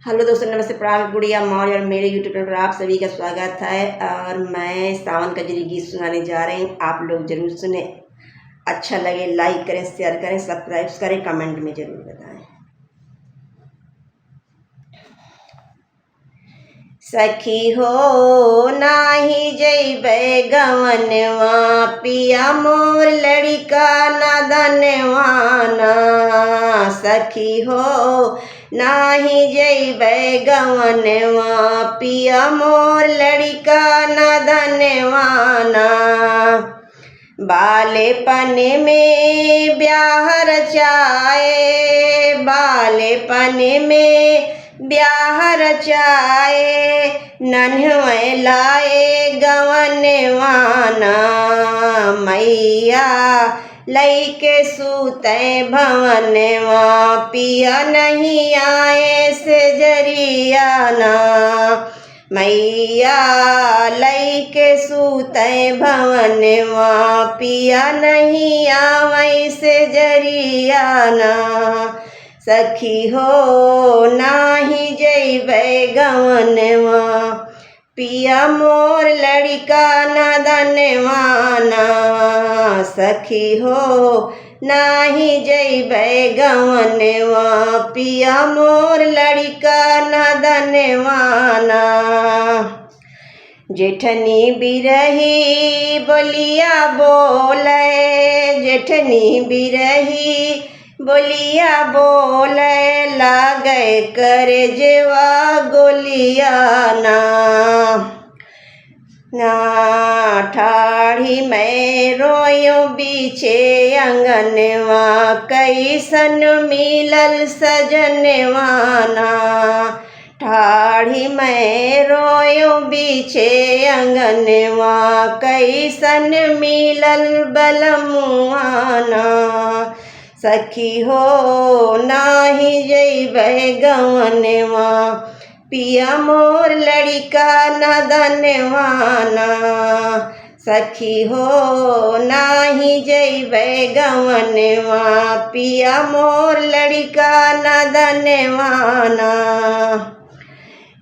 Hello दोस्तों, नमस्ते। प्रणाम, गुड़िया मौज और मेरे यूट्यूब चैनल पर आप सभी का स्वागत है। और मैं सावन का जरिए गीत सुनाने जा रही हूँ। आप लोग जरूर सुने। अच्छा लगे लाइक करें, शेयर करें, सब्सक्राइब करें, कमेंट में जरूर बताएं। सखी हो नाही जइबे गवनवा, पिया मोर लड़िका नदनवाना। सखी हो नाही जइबे गवनवा, पिया मोर लड़िका नदनवाना। बालेपन में ब्याह रचाए, बालेपन में ब्याह रचाए, नन्हवे लाए गवनवाना। मैया लइके सूते भवनवा, पिया नहीं आए से जरियाना। मैया लइके सूते भवनवा, पिया नहीं आवे से जरियाना। सखी हो नाही जइबे गवनवा, पिया मोर लड़िका नदनवाना। सखी हो नाही जइबे गवनवा, पिया मोर लड़िका नदनवाना। जेठनी बिरही बोलिया बोले, जेठनी बिरही बोलिया बोले, लागे करे जेवा गोलियाना। ना ठाढ़ी में रोयो बीचे अंगनवा, कैसन मिलल सजनवाना। ठाढ़ी में रोयो बीचे अंगनवा, कैसन मिलल बलमुआना। सखी हो नाही जइबे गवनवा, पिया मोर लड़िका नदनवाना। सखी हो नाही जइबे गवनवा, पिया मोर लड़िका नदनवाना।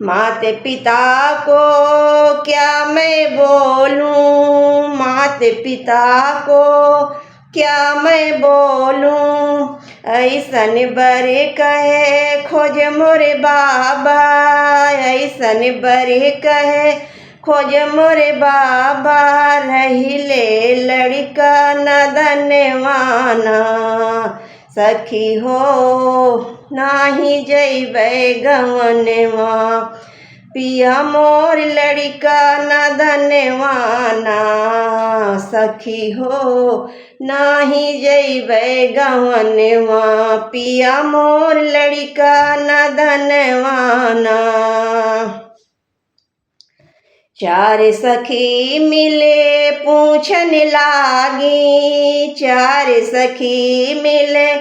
माते पिता को क्या मैं बोलूं, माते पिता को क्या मैं बोलूं, ऐसन बर कहे खोज मोरे बाबा, ऐसन बर कहे खोज मोरे बाबा, रहिले लड़का नदनवाना। सखी हो नाही जइबे गवनवा, पिया मोर लड़िका नदनवाना। सखी हो नाही जइबे गवनवा, पिया मोर लड़िका नदनवाना। चार सखी मिले पूछन लागी, चार सखी मिले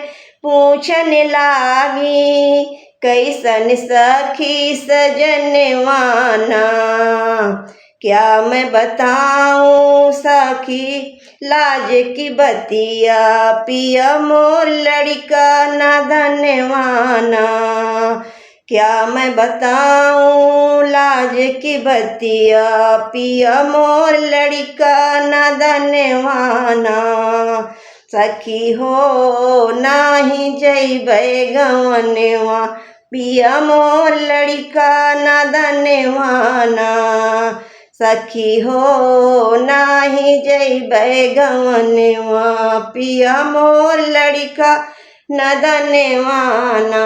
पूछन लागी, कैसन सखी सजनवाना। क्या मैं बताऊं सखी लाज की बतिया, पिया मोर लड़िका नदनवाना। क्या मैं बताऊं लाज की बतिया, पिया मोर लड़िका नदनवाना। सखी हो नाही जइबे गवनवा, पिया मोर लड़िका नदनवाना। सखी हो नाही जइबे गवनवा, पिया मोर लड़िका नदनवाना।